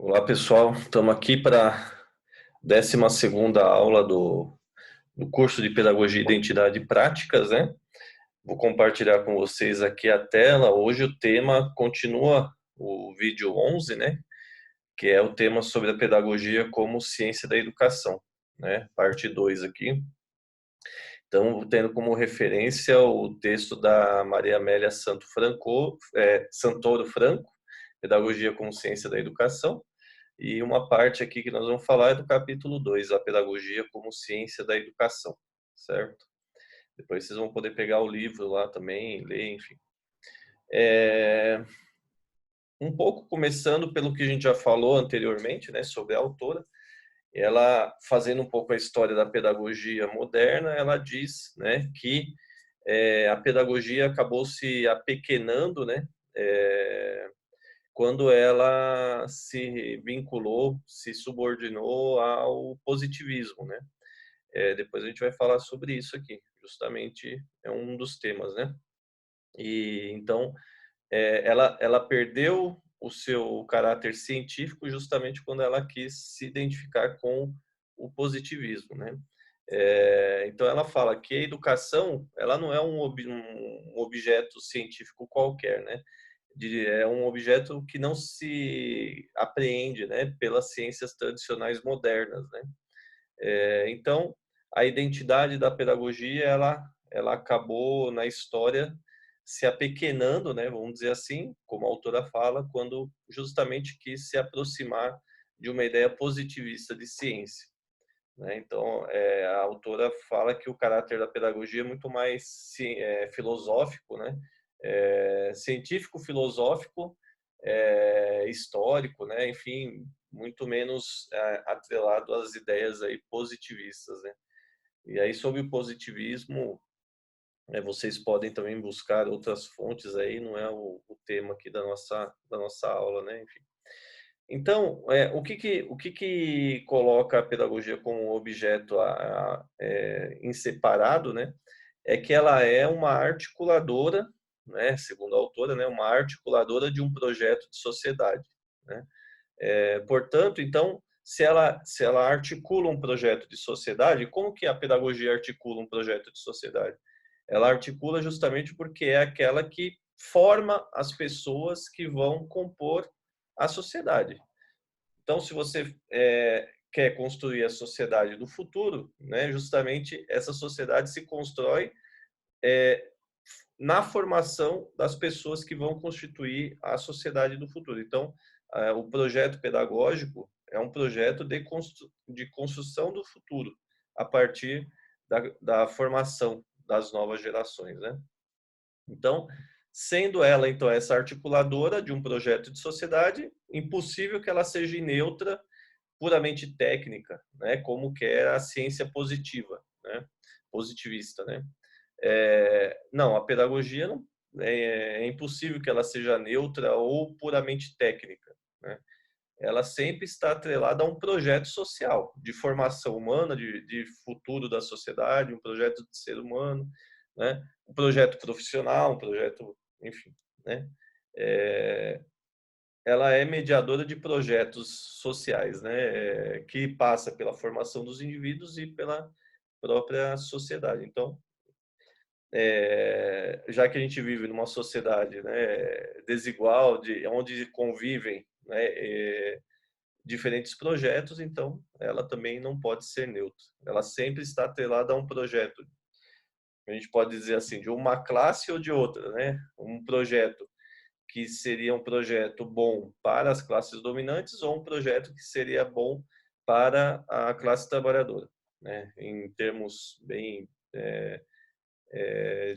Olá, pessoal. Estamos aqui para a 12ª aula do curso de Pedagogia, Identidade e Práticas, né? Vou compartilhar com vocês aqui a tela. Hoje o tema continua o vídeo 11, né? Que é o tema sobre a pedagogia como ciência da educação, né? Parte 2 aqui. Então, tendo como referência o texto da Maria Amélia Santoro Franco, Pedagogia como Ciência da Educação. E uma parte aqui que nós vamos falar é do capítulo 2, a pedagogia como ciência da educação, certo? Depois vocês vão poder pegar o livro lá também, ler, enfim. Um pouco começando pelo que a gente já falou anteriormente, né, sobre a autora, ela fazendo um pouco a história da pedagogia moderna, ela diz, né, que a pedagogia acabou se apequenando, né, quando ela se vinculou, se subordinou ao positivismo, né? Depois a gente vai falar sobre isso aqui, justamente é um dos temas, né? E então ela perdeu o seu caráter científico justamente quando ela quis se identificar com o positivismo, né? Então ela fala que a educação ela não é um objeto científico qualquer, né? É um objeto que não se apreende, né, pelas ciências tradicionais modernas, né? Então, a identidade da pedagogia, ela acabou na história se apequenando, né, vamos dizer assim, como a autora fala, quando justamente quis se aproximar de uma ideia positivista de ciência, né? Então, a autora fala que o caráter da pedagogia é muito mais filosófico, né? Científico, filosófico, histórico, né? Enfim, muito menos atrelado às ideias aí positivistas, né? E aí, sobre o positivismo, vocês podem também buscar outras fontes aí, não é o tema aqui da nossa aula, né? Enfim. Então, o que coloca a pedagogia como objeto em separado, né? É que ela é uma articuladora, né? Segundo a autora, né? Uma articuladora de um projeto de sociedade, né? Portanto, então, se ela articula um projeto de sociedade, como que a pedagogia articula um projeto de sociedade? Ela articula justamente porque é aquela que forma as pessoas que vão compor a sociedade. Então, se você quer construir a sociedade do futuro, né, justamente essa sociedade se constrói na formação das pessoas que vão constituir a sociedade do futuro. Então, o projeto pedagógico é um projeto de construção do futuro a partir da formação das novas gerações, né? Então, sendo ela então essa articuladora de um projeto de sociedade, impossível que ela seja neutra, puramente técnica, né? Como que é a ciência positiva, né? Positivista, né? Não, a pedagogia não, é impossível que ela seja neutra ou puramente técnica, né? Ela sempre está atrelada a um projeto social, de formação humana, de futuro da sociedade, um projeto de ser humano, né? Um projeto profissional, um projeto, enfim, né? É, ela é mediadora de projetos sociais, né? Que passa pela formação dos indivíduos e pela própria sociedade. Então, já que a gente vive numa sociedade, né, desigual, onde convivem, né, diferentes projetos, então ela também não pode ser neutra. Ela sempre está atrelada a um projeto. A gente pode dizer assim, de uma classe ou de outra, né? Um projeto que seria um projeto bom para as classes dominantes ou um projeto que seria bom para a classe trabalhadora, né? Em termos bem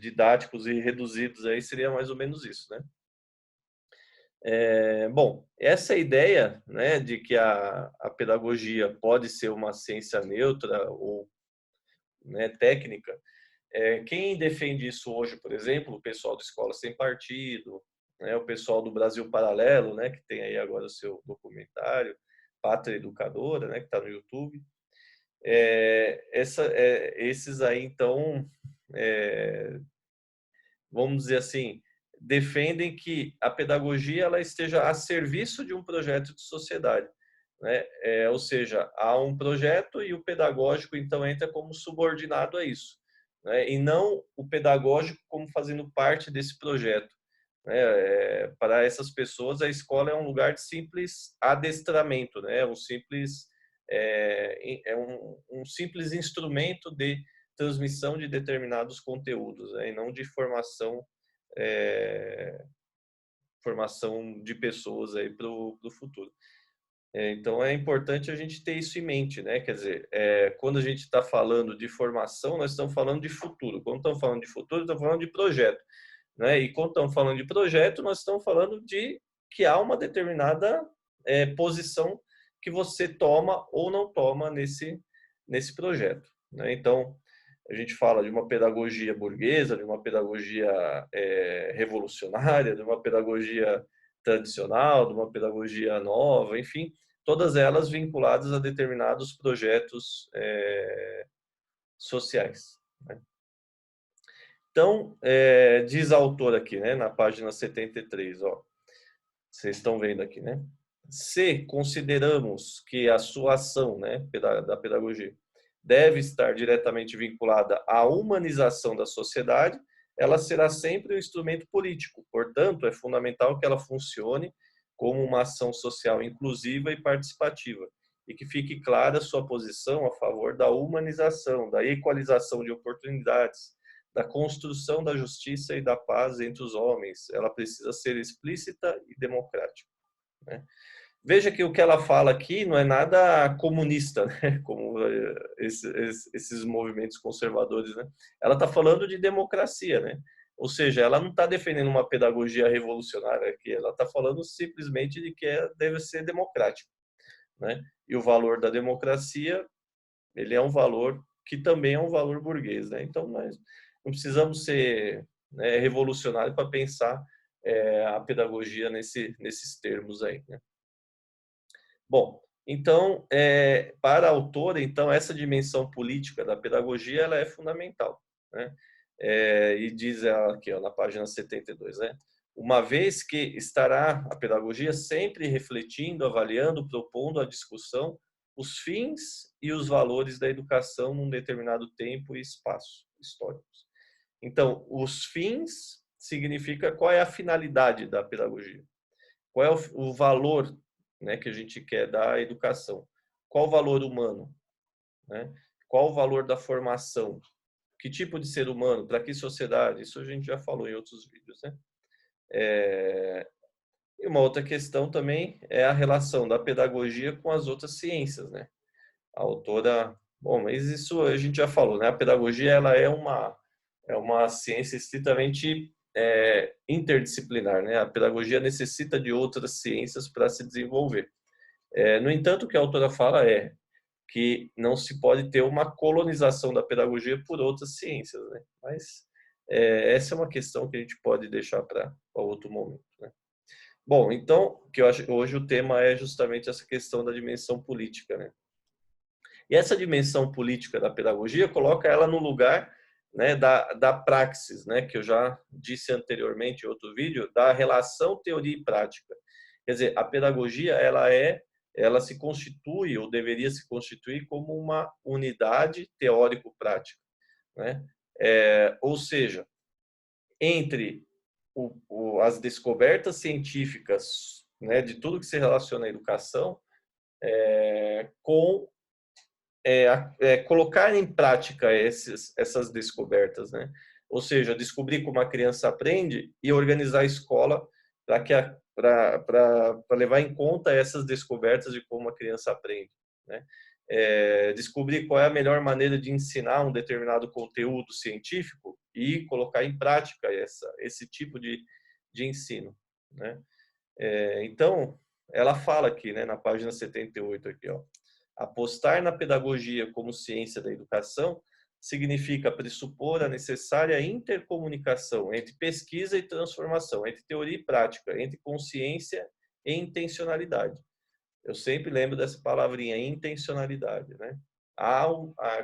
didáticos e reduzidos aí seria mais ou menos isso, né? Bom, essa ideia, né, de que a pedagogia pode ser uma ciência neutra ou, né, técnica, quem defende isso hoje, por exemplo, o pessoal do Escola Sem Partido, né, o pessoal do Brasil Paralelo, né, que tem aí agora o seu documentário, Pátria Educadora, né, que está no YouTube. Esses aí, então, vamos dizer assim, defendem que a pedagogia ela esteja a serviço de um projeto de sociedade, né? Ou seja, há um projeto e o pedagógico então entra como subordinado a isso, né? E não o pedagógico como fazendo parte desse projeto, né? Para essas pessoas a escola é um lugar de simples adestramento, né? Um simples instrumento de transmissão de determinados conteúdos, né? E não de é, formação de pessoas aí para o futuro. Então é importante a gente ter isso em mente, né? Quer dizer, quando a gente está falando de formação, nós estamos falando de futuro. Quando estamos falando de futuro, estamos falando de projeto, né? E quando estamos falando de projeto, nós estamos falando de que há uma determinada posição que você toma ou não toma nesse projeto, né? Então a gente fala de uma pedagogia burguesa, de uma pedagogia revolucionária, de uma pedagogia tradicional, de uma pedagogia nova, enfim, todas elas vinculadas a determinados projetos sociais, né? Então, diz a autora aqui, né, na página 73, ó, vocês estão vendo aqui, né? Se consideramos que a sua ação, né, da pedagogia, deve estar diretamente vinculada à humanização da sociedade, ela será sempre um instrumento político. Portanto, é fundamental que ela funcione como uma ação social inclusiva e participativa, e que fique clara sua posição a favor da humanização, da equalização de oportunidades, da construção da justiça e da paz entre os homens. Ela precisa ser explícita e democrática, né? Veja que o que ela fala aqui não é nada comunista, né? Como esses movimentos conservadores, né? Ela está falando de democracia, né? Ou seja, ela não está defendendo uma pedagogia revolucionária aqui, ela está falando simplesmente de que deve ser democrático, né? E o valor da democracia, ele é um valor que também é um valor burguês, né? Então, nós não precisamos ser, né, revolucionários para pensar a pedagogia nesses termos aí, né? Bom, então, para a autora, então, essa dimensão política da pedagogia ela é fundamental, né? E diz ela aqui, ó, na página 72, né? Uma vez que estará a pedagogia sempre refletindo, avaliando, propondo a discussão os fins e os valores da educação num determinado tempo e espaço históricos. Então, os fins significa qual é a finalidade da pedagogia, qual é o valor, né, que a gente quer dar à educação, qual o valor humano, né? Qual o valor da formação, que tipo de ser humano, para que sociedade, isso a gente já falou em outros vídeos, né? E uma outra questão também é a relação da pedagogia com as outras ciências, né? A autora, bom, mas isso a gente já falou, né? A pedagogia ela é uma ciência estritamente interdisciplinar, né? A pedagogia necessita de outras ciências para se desenvolver. No entanto, o que a autora fala é que não se pode ter uma colonização da pedagogia por outras ciências, né? Mas essa é uma questão que a gente pode deixar para outro momento, né? Bom, então, que eu acho hoje o tema é justamente essa questão da dimensão política, né? E essa dimensão política da pedagogia coloca ela no lugar, né, da praxis, né, que eu já disse anteriormente em outro vídeo, da relação teoria e prática. Quer dizer, a pedagogia ela se constitui ou deveria se constituir como uma unidade teórico-prática, né? Ou seja, entre as descobertas científicas, né, de tudo que se relaciona à educação, com colocar em prática essas descobertas, né? Ou seja, descobrir como a criança aprende e organizar a escola para levar em conta essas descobertas de como a criança aprende, né? Descobrir qual é a melhor maneira de ensinar um determinado conteúdo científico e colocar em prática esse tipo de ensino, né? Então, ela fala aqui, né, na página 78 aqui, ó. Apostar na pedagogia como ciência da educação significa pressupor a necessária intercomunicação entre pesquisa e transformação, entre teoria e prática, entre consciência e intencionalidade. Eu sempre lembro dessa palavrinha, intencionalidade, né?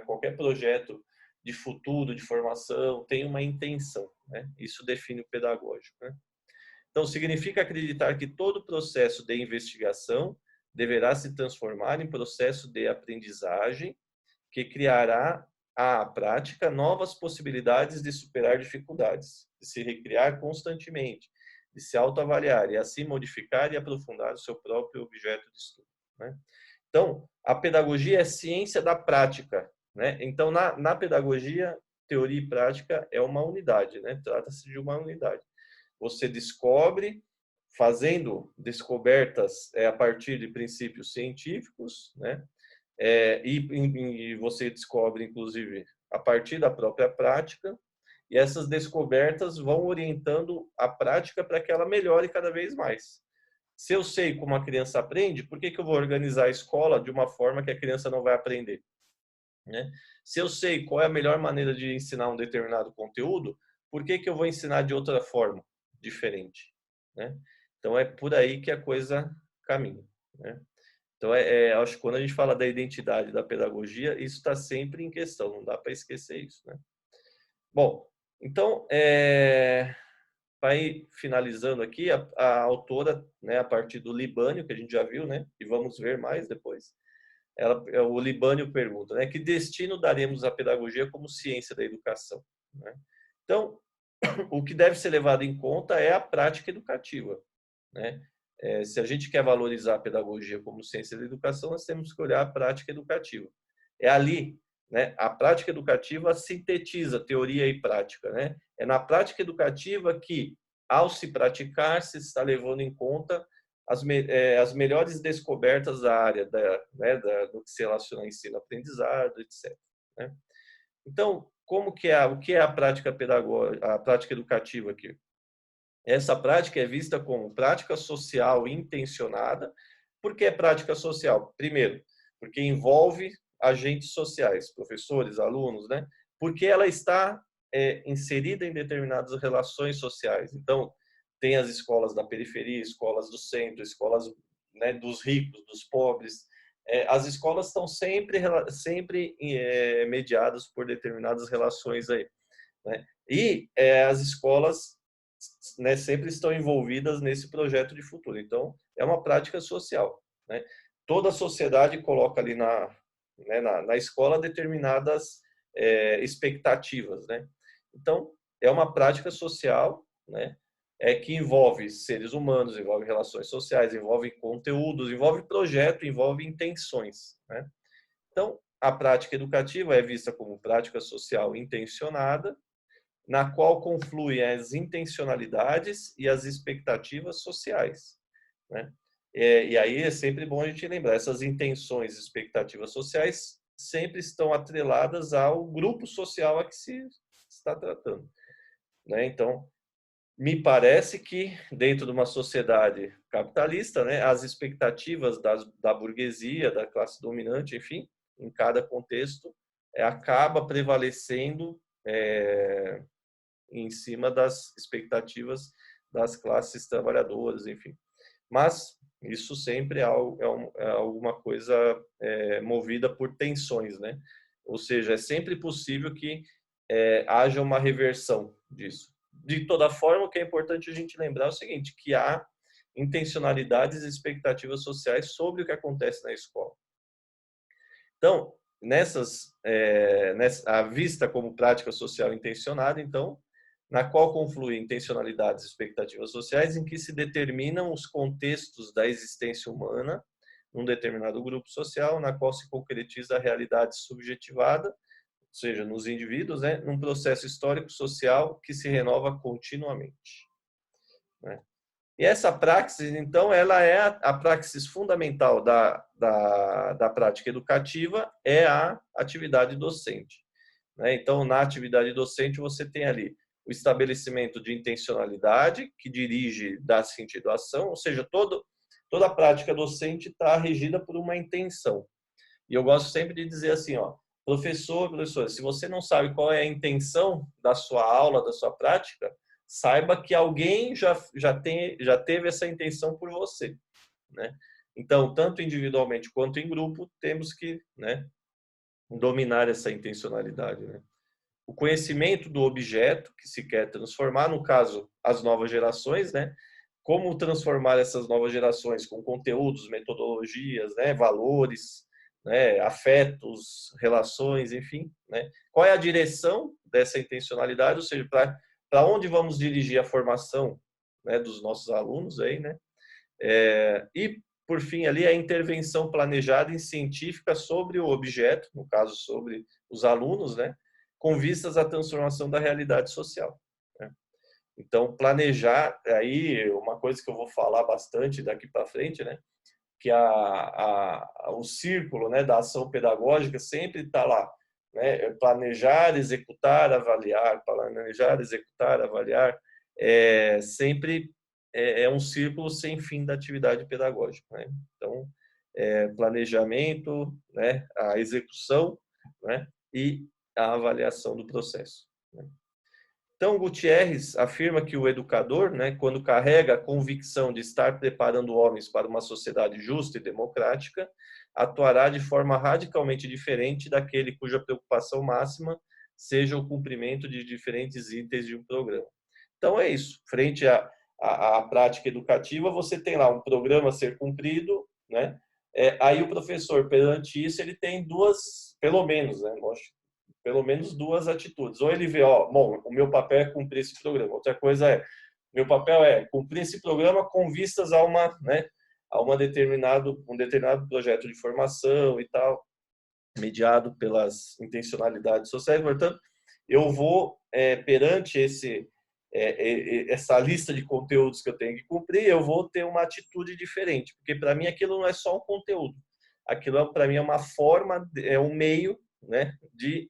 Qualquer projeto de futuro, de formação, tem uma intenção, né? Isso define o pedagógico, né? Então, significa acreditar que todo processo de investigação deverá se transformar em processo de aprendizagem que criará à prática novas possibilidades de superar dificuldades, de se recriar constantemente, de se autoavaliar e assim modificar e aprofundar o seu próprio objeto de estudo, né? Então, a pedagogia é ciência da prática, né? Então, na pedagogia, teoria e prática é uma unidade, né? Trata-se de uma unidade. Você descobre fazendo descobertas a partir de princípios científicos, né? E você descobre, inclusive, a partir da própria prática, e essas descobertas vão orientando a prática para que ela melhore cada vez mais. Se eu sei como a criança aprende, por que eu vou organizar a escola de uma forma que a criança não vai aprender, né? Se eu sei qual é a melhor maneira de ensinar um determinado conteúdo, por que eu vou ensinar de outra forma, diferente, né? Então é por aí que a coisa caminha, né? Então acho que quando a gente fala da identidade da pedagogia, isso está sempre em questão, não dá para esquecer isso, né? Bom, então vai finalizando aqui a autora, né, a partir do Libânio, que a gente já viu, né? E vamos ver mais depois. O Libânio pergunta, né, que destino daremos à pedagogia como ciência da educação, né? Então, o que deve ser levado em conta é a prática educativa, né? Se a gente quer valorizar a pedagogia como ciência da educação, nós temos que olhar a prática educativa. É ali, né? A prática educativa sintetiza teoria e prática, né? É na prática educativa que, ao se praticar, se está levando em conta as melhores descobertas da área do que se relaciona a ensino-aprendizado, etc., né? Então, o que é a prática pedagógica, a prática educativa aqui? Essa prática é vista como prática social intencionada. Por que é prática social? Primeiro, porque envolve agentes sociais, professores, alunos, né? Porque ela está inserida em determinadas relações sociais. Então, tem as escolas da periferia, escolas do centro, escolas, né, dos ricos, dos pobres. As escolas estão sempre mediadas por determinadas relações aí, né? E as escolas, né, sempre estão envolvidas nesse projeto de futuro. Então, é uma prática social, né? Toda a sociedade coloca ali na escola determinadas expectativas, né? Então, é uma prática social, né? Que envolve seres humanos, envolve relações sociais, envolve conteúdos, envolve projeto, envolve intenções, né? Então, a prática educativa é vista como prática social intencionada, na qual confluem as intencionalidades e as expectativas sociais, né? E aí é sempre bom a gente lembrar, essas intenções e expectativas sociais sempre estão atreladas ao grupo social a que se está tratando, né? Então, me parece que dentro de uma sociedade capitalista, né, as expectativas da burguesia, da classe dominante, enfim, em cada contexto, acaba prevalecendo em cima das expectativas das classes trabalhadoras, enfim. Mas isso sempre é alguma coisa movida por tensões, né? Ou seja, é sempre possível que haja uma reversão disso. De toda forma, o que é importante a gente lembrar é o seguinte, que há intencionalidades e expectativas sociais sobre o que acontece na escola. Então, a vista como prática social intencionada, então, na qual confluem intencionalidades e expectativas sociais em que se determinam os contextos da existência humana num determinado grupo social, na qual se concretiza a realidade subjetivada, ou seja, nos indivíduos, né, num processo histórico-social que se renova continuamente, né? E essa praxis, então, ela é a praxis fundamental da prática educativa, é a atividade docente, né? Então, na atividade docente, você tem ali o estabelecimento de intencionalidade, que dirige, dá sentido à ação, ou seja, toda a prática docente está regida por uma intenção. E eu gosto sempre de dizer assim, ó, professor, se você não sabe qual é a intenção da sua aula, da sua prática, saiba que alguém já teve essa intenção por você, né? Então, tanto individualmente quanto em grupo, temos que, né, dominar essa intencionalidade, né? O conhecimento do objeto que se quer transformar, no caso, as novas gerações, né, como transformar essas novas gerações com conteúdos, metodologias, né, valores, né, afetos, relações, enfim, né? Qual é a direção dessa intencionalidade, ou seja, para onde vamos dirigir a formação, né, dos nossos alunos aí, né? E por fim ali a intervenção planejada e científica sobre o objeto, no caso sobre os alunos, né, com vistas à transformação da realidade social, né? Então, planejar, aí uma coisa que eu vou falar bastante daqui para frente, né, que o círculo, né, da ação pedagógica sempre está lá, né, planejar, executar, avaliar, planejar, executar, avaliar, sempre um círculo sem fim da atividade pedagógica, né? Então, planejamento, né, a execução, né, e a avaliação do processo, né? Então, Gutierrez afirma que o educador, né, quando carrega a convicção de estar preparando homens para uma sociedade justa e democrática, atuará de forma radicalmente diferente daquele cuja preocupação máxima seja o cumprimento de diferentes itens de um programa. Então, é isso. Frente à prática educativa, você tem lá um programa a ser cumprido, né? Aí o professor, perante isso, ele tem duas, pelo menos, né? Pelo menos duas atitudes. Ou ele vê, ó, bom, o meu papel é cumprir esse programa. Outra coisa é, meu papel é cumprir esse programa com vistas a uma, né, a um determinado projeto de formação e tal, mediado pelas intencionalidades sociais. Portanto, eu vou perante essa lista de conteúdos que eu tenho que cumprir, eu vou ter uma atitude diferente, porque para mim aquilo não é só um conteúdo, aquilo para mim é uma forma, é um meio, né, de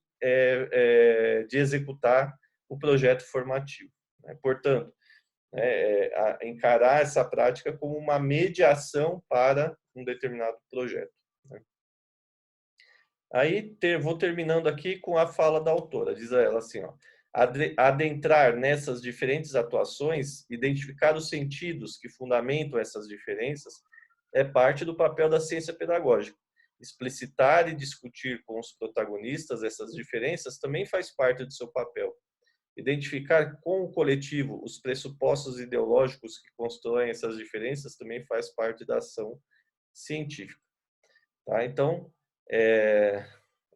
executar o projeto formativo, né? Portanto, encarar essa prática como uma mediação para um determinado projeto, né? Aí vou terminando aqui com a fala da autora. Diz ela assim, ó, adentrar nessas diferentes atuações, identificar os sentidos que fundamentam essas diferenças, é parte do papel da ciência pedagógica. Explicitar e discutir com os protagonistas essas diferenças também faz parte do seu papel. Identificar com o coletivo os pressupostos ideológicos que constroem essas diferenças também faz parte da ação científica. Tá? Então,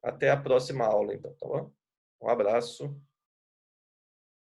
até a próxima aula, então, tá bom? Um abraço.